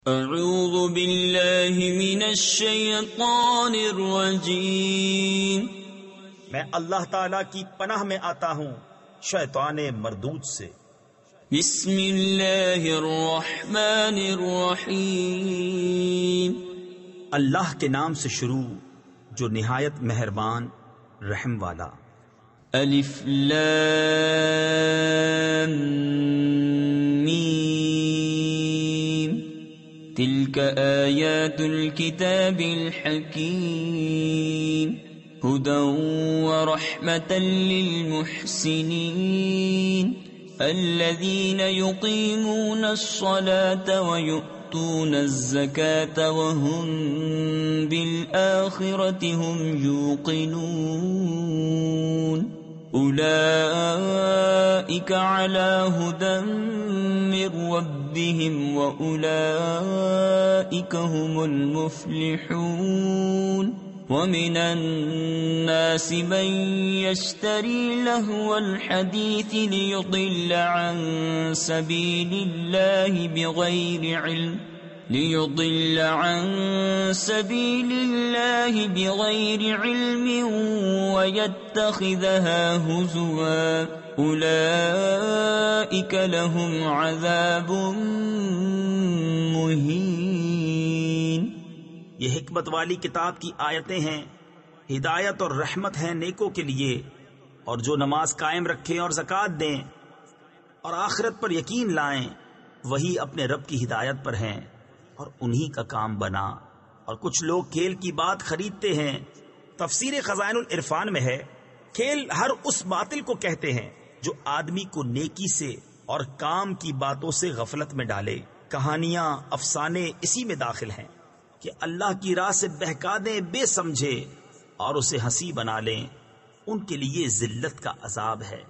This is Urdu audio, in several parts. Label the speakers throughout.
Speaker 1: اعوذ باللہ من الشیطان الرجیم،
Speaker 2: میں اللہ تعالی کی پناہ میں آتا ہوں شیطان مردود سے۔
Speaker 1: بسم اللہ الرحمن الرحیم،
Speaker 2: اللہ کے نام سے شروع جو نہایت مہربان رحم والا۔
Speaker 1: الف لام میم، تلک آیات الكتاب الحکیم، هدى ورحمة للمحسنين الذين يقيمون الصلاة ويؤتون الزكاة وهم بالآخرة هم يوقنون أولئك على هدى من ربهم وأولئك هم المفلحون ومن الناس من يشتري لهو الحديث ليضل عن سبيل الله بغير علم ويتخذها هزوا أولئك لهم عذاب مهين۔
Speaker 2: یہ حکمت والی کتاب کی آیتیں ہیں، ہدایت اور رحمت ہیں نیکوں کے لیے، اور جو نماز قائم رکھیں اور زکوٰۃ دیں اور آخرت پر یقین لائیں وہی اپنے رب کی ہدایت پر ہیں اور انہی کا کام بنا۔ اور کچھ لوگ کھیل کی بات خریدتے ہیں۔ تفسیر خزائن العرفان میں ہے، کھیل ہر اس باطل کو کہتے ہیں جو آدمی کو نیکی سے اور کام کی باتوں سے غفلت میں ڈالے۔ کہانیاں، افسانے اسی میں داخل ہیں کہ اللہ کی راہ سے بہکا دیں بے سمجھے اور اسے ہنسی بنا لیں، ان کے لیے ذلت کا عذاب ہے۔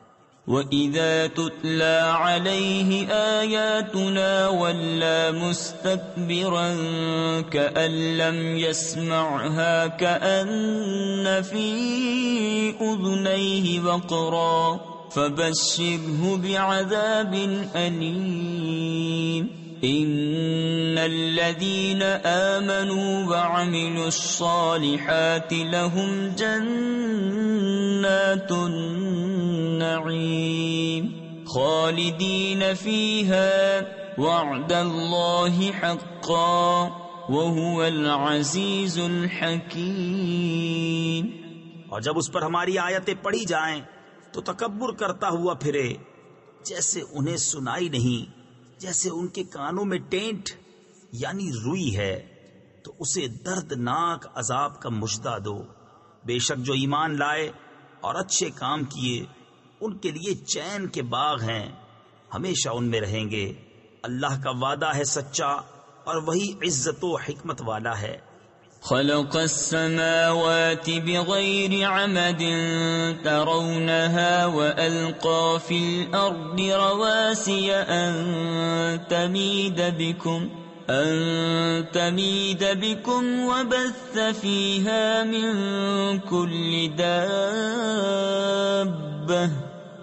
Speaker 1: وَإِذَا تُتْلَى عَلَيْهِ آيَاتُنَا وَلَّى مُسْتَكْبِرًا كَأَن لَّمْ يَسْمَعْهَا كَأَنَّ فِي أُذُنَيْهِ وَقْرًا فَبَشِّرْهُ بِعَذَابٍ أَلِيمٍ۔ ان الذين آمنوا وعملوا الصالحات لهم جنات النعيم خالدين فيها وعد الله حقا وهو العزيز الحكيم۔
Speaker 2: اور جب اس پر ہماری آیتیں پڑھی جائیں تو تکبر کرتا ہوا پھرے، جیسے انہیں سنائی نہیں، جیسے ان کے کانوں میں ٹینٹ یعنی روئی ہے، تو اسے دردناک عذاب کا مژدہ دو۔ بے شک جو ایمان لائے اور اچھے کام کیے ان کے لیے چین کے باغ ہیں، ہمیشہ ان میں رہیں گے۔ اللہ کا وعدہ ہے سچا اور وہی عزت و حکمت والا ہے۔
Speaker 1: خلق السماوات بغير عمد ترونها وألقى في الأرض رواسي أن تميد بكم وبث فيها من كل دابة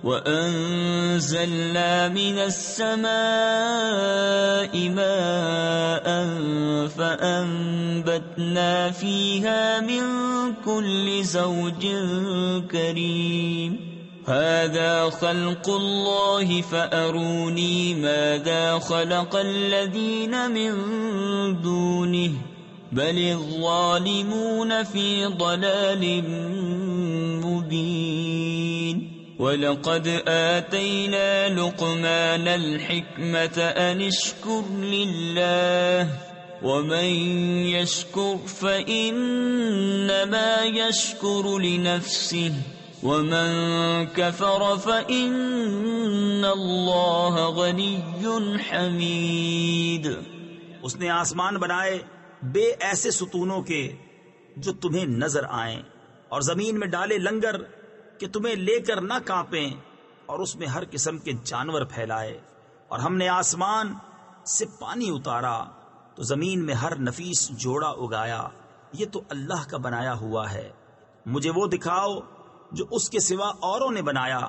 Speaker 1: وأنزلنا من السماء ماء فأنبتنا فيها من كل زوج كريم هذا خلق الله فأروني ماذا خلق الذين من دونه بل الظالمون في ضلال مبين۔ وَلَقَدْ آتَيْنَا لُقْمَانَ الْحِكْمَةَ أَنِ اشْكُرْ لِلَّهِ وَمَنْ يَشْكُرْ فَإِنَّمَا يَشْكُرُ لِنَفْسِهِ وَمَنْ كَفَرَ فَإِنَّ اللَّهَ غَنِيٌّ حَمِيدٌ۔
Speaker 2: اس نے آسمان بنائے بے ایسے ستونوں کے جو تمہیں نظر آئیں، اور زمین میں ڈالے لنگر کہ تمہیں لے کر نہ کانپیں، اور اس میں ہر قسم کے جانور پھیلائے، اور ہم نے آسمان سے پانی اتارا تو زمین میں ہر نفیس جوڑا اگایا، یہ تو اللہ کا بنایا ہوا ہے، مجھے وہ دکھاؤ جو اس کے سوا اوروں نے بنایا،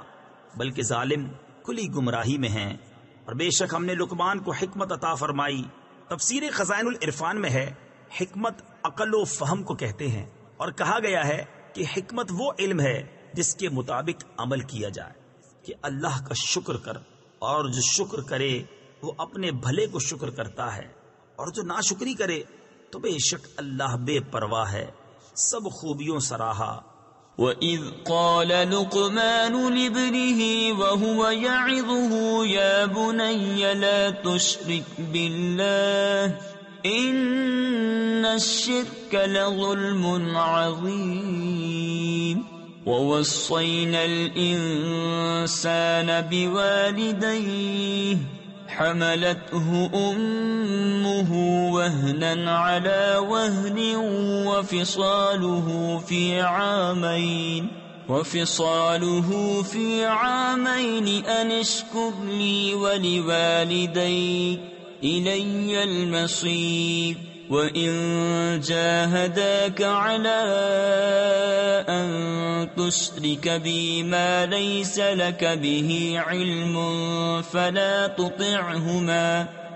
Speaker 2: بلکہ ظالم کھلی گمراہی میں ہیں۔ اور بے شک ہم نے لقمان کو حکمت عطا فرمائی تفسیر خزائن العرفان میں ہے حکمت عقل و فہم کو کہتے ہیں، اور کہا گیا ہے کہ حکمت وہ علم ہے جس کے مطابق عمل کیا جائے کہ اللہ کا شکر کر، اور جو شکر کرے وہ اپنے بھلے کو شکر کرتا ہے، اور جو ناشکری کرے تو بے شک اللہ بے پرواہ ہے، سب خوبیوں سراہا۔
Speaker 1: وَإِذْ قَالَ لُقْمَانُ لِابْنِهِ وَهُوَ يَعِظُهُ يَا بُنَيَّ لَا تُشْرِكْ بِاللَّهِ إِنَّ الشِّرْكَ لَظُلْمٌ عَظِيمٌ وَوَصَّيْنَا الْإِنسَانَ بِوَالِدَيْهِ حملته أمه وهنا على وهن وفصاله في عامين أن اشكر لي ولوالديك إلي المصير وَإِن جَاهَدَاكَ عَلَىٰ أَن تُشْرِكَ بِي مَا لَيْسَ لَكَ بِهِ عِلْمٌ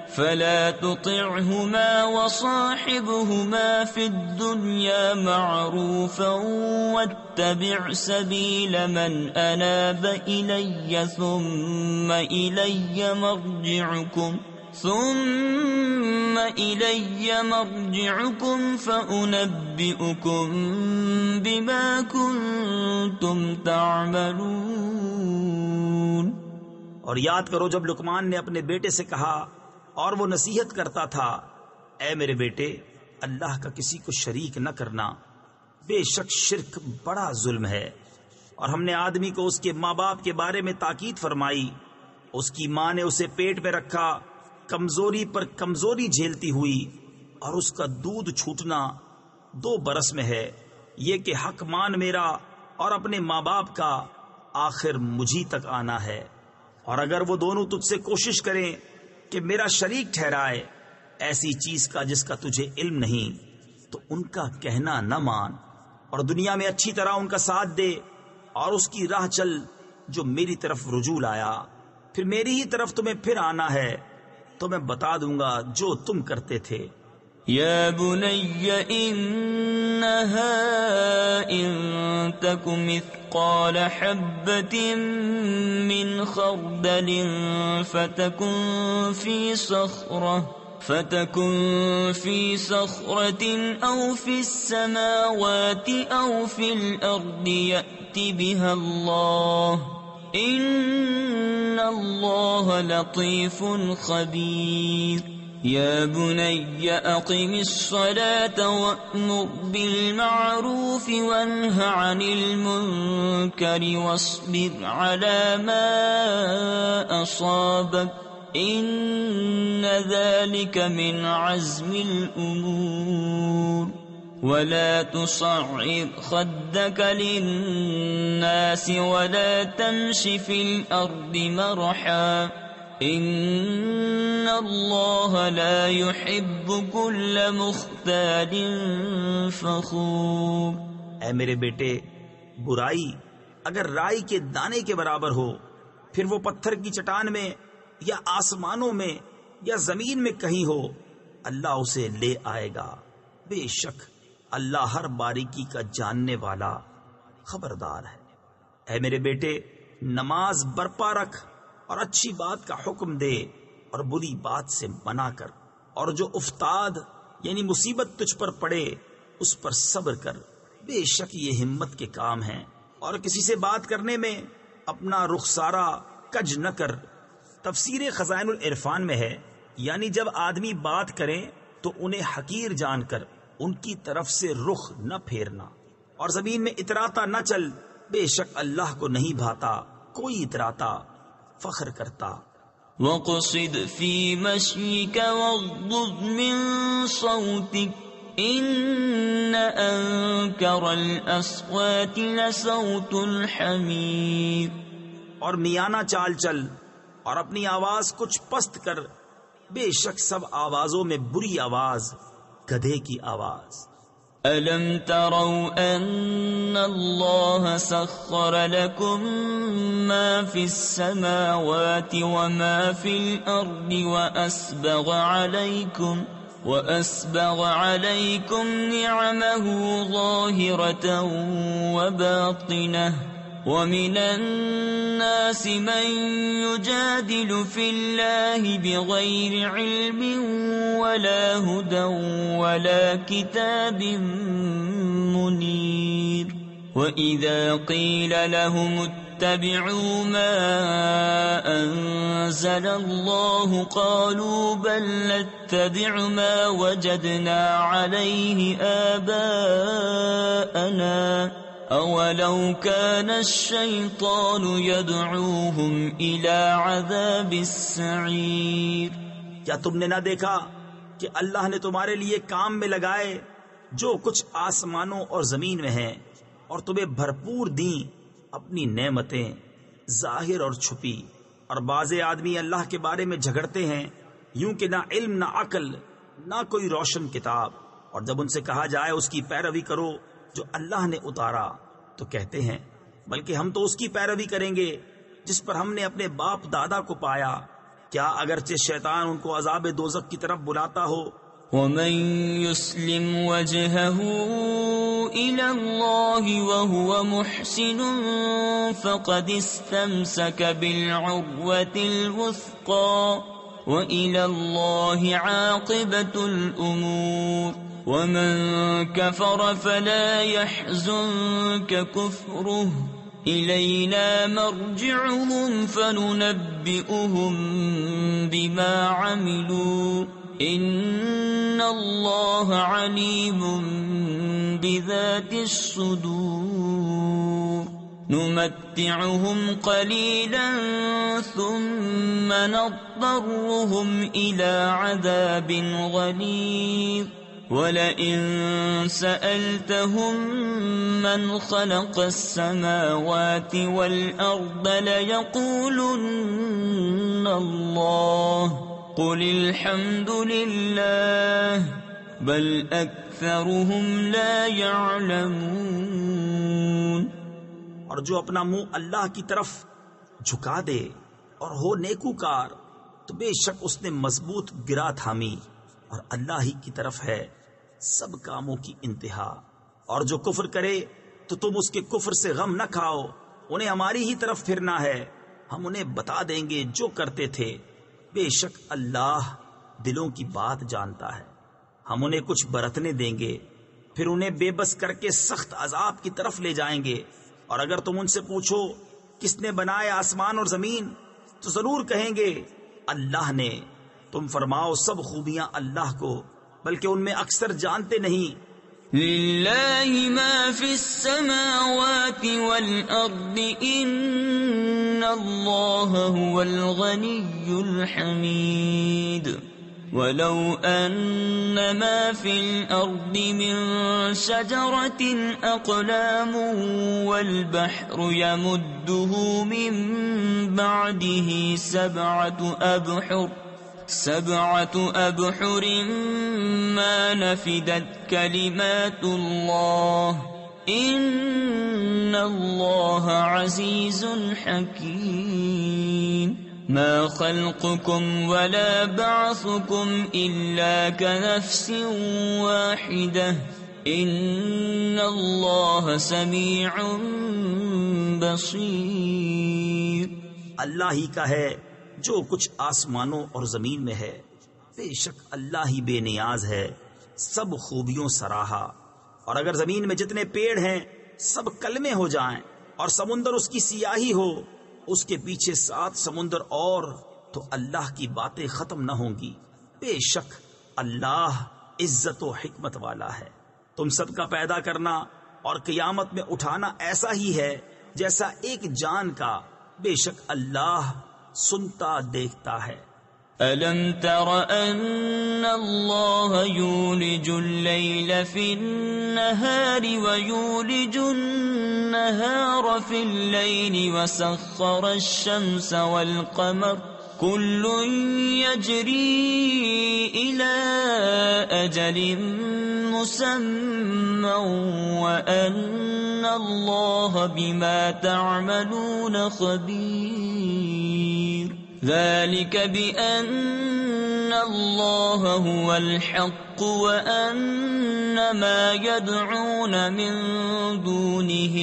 Speaker 1: فَلَا تُطِعْهُمَا وَصَاحِبْهُمَا فِي الدُّنْيَا مَعْرُوفًا وَاتَّبِعْ سَبِيلَ مَنْ أَنَابَ إِلَيَّ ثُمَّ إِلَيَّ مَرْجِعُكُمْ فَأُنَبِّئُكُم بِمَا كُنتُمْ تَعْمَلُونَ۔
Speaker 2: اور یاد کرو جب لقمان نے اپنے بیٹے سے کہا اور وہ نصیحت کرتا تھا، اے میرے بیٹے، اللہ کا کسی کو شریک نہ کرنا، بے شک شرک بڑا ظلم ہے۔ اور ہم نے آدمی کو اس کے ماں باپ کے بارے میں تاکید فرمائی، اس کی ماں نے اسے پیٹ میں رکھا، کمزوری پر کمزوری جھیلتی ہوئی، اور اس کا دودھ چھوٹنا 2 برس میں ہے، یہ کہ حق مان میرا اور اپنے ماں باپ کا، آخر مجھی تک آنا ہے۔ اور اگر وہ دونوں تجھ سے کوشش کریں کہ میرا شریک ٹھہرائے ایسی چیز کا جس کا تجھے علم نہیں، تو ان کا کہنا نہ مان، اور دنیا میں اچھی طرح ان کا ساتھ دے، اور اس کی راہ چل جو میری طرف رجوع آیا، پھر میری ہی طرف تمہیں پھر آنا ہے تو میں بتا دوں گا جو تم کرتے تھے۔
Speaker 1: یا بنی انہا ان تک مثقال حبۃ من خردل فتکن فی صخرة او فی السماوات او فی الارض یأت بها اللہ ان اللہ لطیف خبیر۔ یا بنی اقم الصلاة وأمر بالمعروف وانہ عن المنکر واصبر على ما اصابک ان ذلك من عزم الامور ولا تصعر خدك للناس ولا تمش في الأرض مرحا ان اللہ لا يحب كل مختال فخور۔
Speaker 2: اے میرے بیٹے، برائی اگر رائی کے دانے کے برابر ہو، پھر وہ پتھر کی چٹان میں یا آسمانوں میں یا زمین میں کہیں ہو، اللہ اسے لے آئے گا، بے شک اللہ ہر باریکی کا جاننے والا خبردار ہے۔ اے میرے بیٹے، نماز برپا رکھ اور اچھی بات کا حکم دے اور بری بات سے منع کر، اور جو افتاد یعنی مصیبت تجھ پر پڑے اس پر صبر کر، بے شک یہ ہمت کے کام ہیں۔ اور کسی سے بات کرنے میں اپنا رخسارہ کج نہ کر۔ تفسیر خزائن العرفان میں ہے، یعنی جب آدمی بات کریں تو انہیں حقیر جان کر ان کی طرف سے رخ نہ پھیرنا، اور زمین میں اتراتا نہ چل، بے شک اللہ کو نہیں بھاتا کوئی اتراتا فخر کرتا۔
Speaker 1: وَاقْصِدْ فِي مَشْيِكَ وَاغْضُضْ مِنْ صَوْتِكَ إِنَّ أَنْكَرَ الْأَصْوَاتِ لَصَوْتُ الْحَمِيرِ۔
Speaker 2: اور میانہ چال چل اور اپنی آواز کچھ پست کر، بے شک سب آوازوں میں بری آواز گدھے کی آواز۔
Speaker 1: أَلَمْ تَرَوْا أَنَّ اللَّهَ سَخَّرَ لَكُم مَّا فِي السَّمَاوَاتِ وَمَا فِي الْأَرْضِ وَأَسْبَغَ عَلَيْكُمْ نِعَمَهُ ظَاهِرَةً وَبَاطِنَةً وَمِنَ النَّاسِ مَن يُجَادِلُ فِي اللَّهِ بِغَيْرِ عِلْمٍ وَلَا هُدًى وَلَا كِتَابٍ مُنِيرٍ وَإِذَا قِيلَ لَهُمُ اتَّبِعُوا مَا أَنزَلَ اللَّهُ قَالُوا بَل نَّتَّبِعُ مَا وَجَدْنَا عَلَيْهِ آبَاءَنَا أَوَلَوْ كَانَ الشَّيْطَانُ يَدْعُوهُمْ إِلَى عَذَابِ السَّعِيرِ
Speaker 2: کیا تم نے نہ دیکھا کہ اللہ نے تمہارے لیے کام میں لگائے جو کچھ آسمانوں اور زمین میں ہے، اور تمہیں بھرپور دیں اپنی نعمتیں ظاہر اور چھپی، اور بعض آدمی اللہ کے بارے میں جھگڑتے ہیں یوں کہ نہ علم نہ عقل نہ کوئی روشن کتاب، اور جب ان سے کہا جائے اس کی پیروی کرو جو اللہ نے اتارا تو کہتے ہیں بلکہ ہم تو اس کی پیروی کریں گے جس پر ہم نے اپنے باپ دادا کو پایا، کیا اگرچہ شیطان ان کو عذاب دوزخ کی طرف بلاتا ہو۔
Speaker 1: وَمَن يُسْلِمْ وَجْهَهُ إِلَى اللَّهِ وَهُوَ مُحْسِنٌ فَقَدِ اسْتَمْسَكَ بِالْعُرْوَةِ الْوُثْقَى وَإِلَى اللَّهِ عَاقِبَةُ الْأُمُورِ وَمَن كَفَرَ فَلَا يَحْزُنكَ كُفْرُهُ إِلَيْنَا مَرْجِعُهُمْ فَنُنَبِّئُهُم بِمَا عَمِلُوا إِنَّ اللَّهَ عَلِيمٌ بِذَاتِ الصُّدُورِ نُمَتِّعُهُمْ قَلِيلًا ثُمَّ نَضْطَرُّهُمْ إِلَى عَذَابٍ غَلِيظٍ وَلَئِن سَأَلْتَهُم مَّنْ خَلَقَ السَّمَاوَاتِ وَالْأَرْضَ لَيَقُولُنَّ اللَّهُ قُلِ الْحَمْدُ لِلَّهِ بَلْ أَكْثَرُهُمْ لَا يَعْلَمُونَ۔
Speaker 2: اور جو اپنا منہ اللہ کی طرف جھکا دے اور ہو نیکوکار تو بے شک اس نے مضبوط گرا تھامی، اور اللہ ہی کی طرف ہے سب کاموں کی انتہا۔ اور جو کفر کرے تو تم اس کے کفر سے غم نہ کھاؤ، انہیں ہماری ہی طرف پھرنا ہے، ہم انہیں بتا دیں گے جو کرتے تھے، بے شک اللہ دلوں کی بات جانتا ہے۔ ہم انہیں کچھ برتنے دیں گے، پھر انہیں بے بس کر کے سخت عذاب کی طرف لے جائیں گے۔ اور اگر تم ان سے پوچھو کس نے بنائے آسمان اور زمین تو ضرور کہیں گے اللہ نے۔ تم فرماؤ سب خوبیاں اللہ کو، بلکہ ان میں اکثر جانتے نہیں۔
Speaker 1: لِلَّهِ مَا فِي السَّمَاوَاتِ وَالْأَرْضِ إِنَّ اللَّهَ هُوَ الْغَنِيُّ الْحَمِيدُ وَلَوْ أَنَّ مَا فِي الْأَرْضِ مِن شَجَرَةٍ أَقْلَامٌ وَالْبَحْرُ يَمُدُّهُ مِن بَعْدِهِ سبعة أبحر ما نفدت كلمات الله إن الله عزيز حكيم ما خلقكم ولا بعثكم إلا كنفس واحدة إن الله سميع بصير۔
Speaker 2: اللہ ہی کا ہے جو کچھ آسمانوں اور زمین میں ہے، بے شک اللہ ہی بے نیاز ہے، سب خوبیوں سراہا۔ اور اگر زمین میں جتنے پیڑ ہیں سب کلمے ہو جائیں اور سمندر اس کی سیاہی ہو، اس کے پیچھے 7 سمندر اور، تو اللہ کی باتیں ختم نہ ہوں گی۔ بے شک اللہ عزت و حکمت والا ہے۔ تم سب کا پیدا کرنا اور قیامت میں اٹھانا ایسا ہی ہے جیسا ایک جان کا، بے شک اللہ سنتا دیکھتا ہے۔
Speaker 1: أَلَمْ تَرَ أَنَّ اللَّهَ يُولِجُ اللَّيْلَ فِي النَّهَارِ وَيُولِجُ النَّهَارَ فِي اللَّيْلِ وَسَخَّرَ الشَّمْسَ وَالْقَمَرَ كُلٌّ يَجْرِي إِلَى أَجَلٍ مسمى وأن الله بما تعملون خبير ذلك بأن الله هو الحق وأن ما يدعون من دونه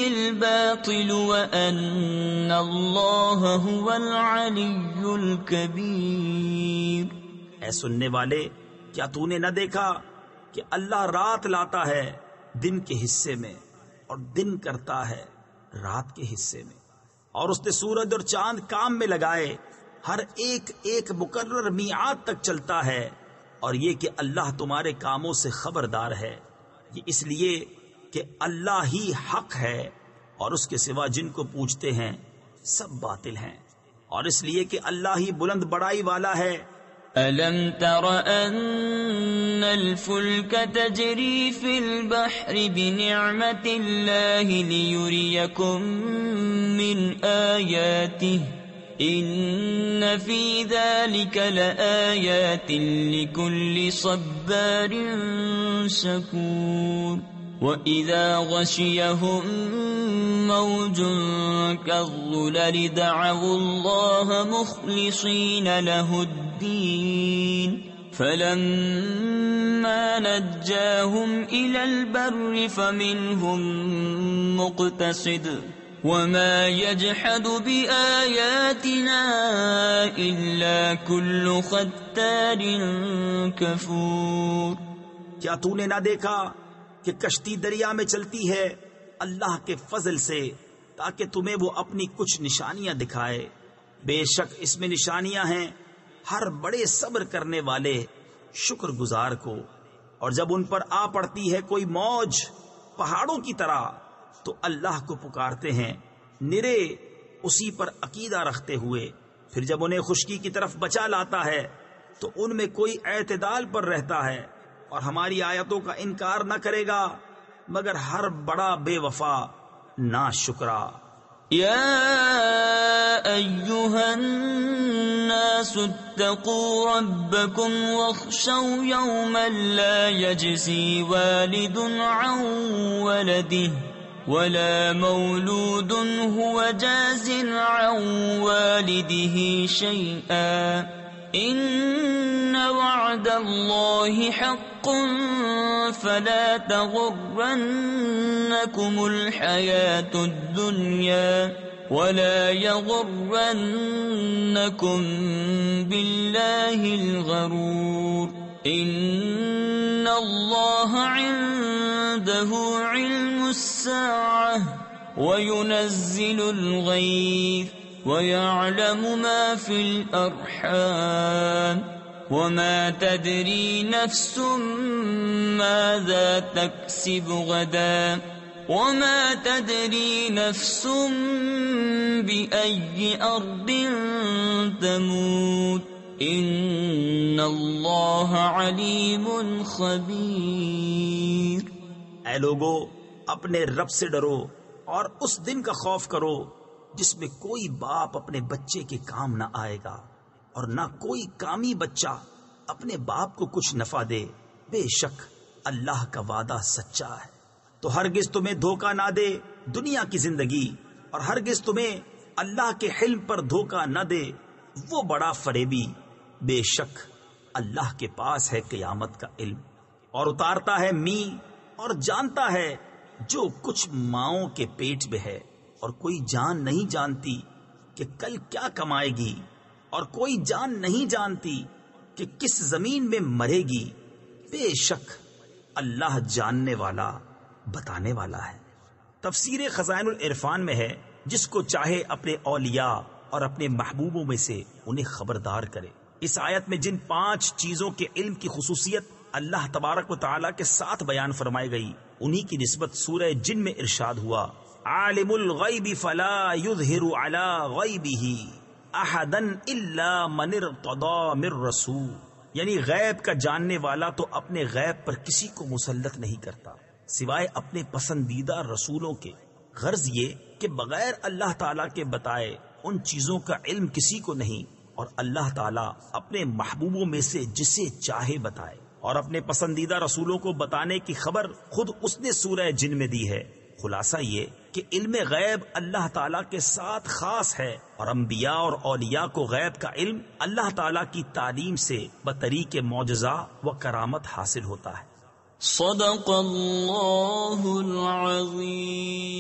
Speaker 1: الباطل وأن الله هو العلي الكبير۔
Speaker 2: اے سننے والے، کیا تو نے نہ دیکھا کہ اللہ رات لاتا ہے دن کے حصے میں اور دن کرتا ہے رات کے حصے میں، اور اس نے سورج اور چاند کام میں لگائے، ہر ایک ایک مقرر میعاد تک چلتا ہے، اور یہ کہ اللہ تمہارے کاموں سے خبردار ہے۔ یہ اس لیے کہ اللہ ہی حق ہے اور اس کے سوا جن کو پوجتے ہیں سب باطل ہیں، اور اس لیے کہ اللہ ہی بلند بڑائی والا ہے۔
Speaker 1: أَلَمْ تَرَ أَنَّ الْفُلْكَ تَجْرِي فِي الْبَحْرِ بِنِعْمَةِ اللَّهِ لِيُرِيَكُم مِّنْ آيَاتِهِ إِنَّ فِي ذَلِكَ لَآيَاتٍ لِكُلِّ صَبَّارٍ شَكُورٍ وَإِذَا غَشِيَهُم مَّوْجٌ كَالظُّلَلِ دَعَوُا اللَّهَ مُخْلِصِينَ لَهُ الدِّينَ فَلَمَّا نَجَّاهُمْ إِلَى الْبَرِّ فَمِنْهُم مُّقْتَصِدٌ وَمَا يَجْحَدُ بِآيَاتِنَا إِلَّا كُلُّ خَتَّارٍ كَفُورٍ۔
Speaker 2: کیا تو نے نہ دیکھا کہ کشتی دریا میں چلتی ہے اللہ کے فضل سے تاکہ تمہیں وہ اپنی کچھ نشانیاں دکھائے؟ بے شک اس میں نشانیاں ہیں ہر بڑے صبر کرنے والے شکر گزار کو۔ اور جب ان پر آ پڑتی ہے کوئی موج پہاڑوں کی طرح تو اللہ کو پکارتے ہیں نرے اسی پر عقیدہ رکھتے ہوئے، پھر جب انہیں خشکی کی طرف بچا لاتا ہے تو ان میں کوئی اعتدال پر رہتا ہے اور ہماری آیتوں کا انکار نہ کرے گا مگر ہر بڑا بے وفا ناشکرا۔
Speaker 1: یا ایہا الناس اتقوا ربکم واخشوا یوما لا یجزی والد عن ولده ولا مولود هو جاز عن والده شيئا إن وعد الله حق فلا تغرنكم الحياة الدنيا ولا يغرنكم بالله الغرور إن الله عنده علم الساعة وينزل الغيث ويعلم ما في الأرحام وما تدري نفس ماذا تكسب غدا وما تدري نفس بأي أرض تموت إن الله عليم خبير۔
Speaker 2: اے لوگو، اپنے رب سے ڈرو اور اس دن کا خوف کرو جس میں کوئی باپ اپنے بچے کے کام نہ آئے گا اور نہ کوئی کامی بچہ اپنے باپ کو کچھ نفع دے۔ بے شک اللہ کا وعدہ سچا ہے، تو ہرگز تمہیں دھوکہ نہ دے دنیا کی زندگی، اور ہرگز تمہیں اللہ کے حلم پر دھوکہ نہ دے وہ بڑا فریبی۔ بے شک اللہ کے پاس ہے قیامت کا علم، اور اتارتا ہے می اور جانتا ہے جو کچھ ماؤں کے پیٹ میں ہے، اور کوئی جان نہیں جانتی کہ کل کیا کمائے گی، اور کوئی جان نہیں جانتی کہ کس زمین میں مرے گی۔ بے شک اللہ جاننے والا بتانے والا ہے۔ تفسیر خزائن العرفان میں ہے جس کو چاہے اپنے اولیاء اور اپنے محبوبوں میں سے انہیں خبردار کرے۔ اس آیت میں جن 5 چیزوں کے علم کی خصوصیت اللہ تبارک و تعالیٰ کے ساتھ بیان فرمائی گئی انہی کی نسبت سورہ جن میں ارشاد ہوا عالم الغیب فلا یظہر علی غیبہ احدا الا من ارتضی من رسول، یعنی غیب کا جاننے والا تو اپنے غیب پر کسی کو مسلط نہیں کرتا سوائے اپنے پسندیدہ رسولوں کے۔ غرض یہ کہ بغیر اللہ تعالیٰ کے بتائے ان چیزوں کا علم کسی کو نہیں اور اللہ تعالیٰ اپنے محبوبوں میں سے جسے چاہے بتائے، اور اپنے پسندیدہ رسولوں کو بتانے کی خبر خود اس نے سورہ جن میں دی ہے۔ خلاصہ یہ کہ علم غیب اللہ تعالیٰ کے ساتھ خاص ہے، اور انبیاء اور اولیاء کو غیب کا علم اللہ تعالیٰ کی تعلیم سے بطریق معجزہ و کرامت حاصل ہوتا ہے۔
Speaker 1: صدق اللہ العظیم۔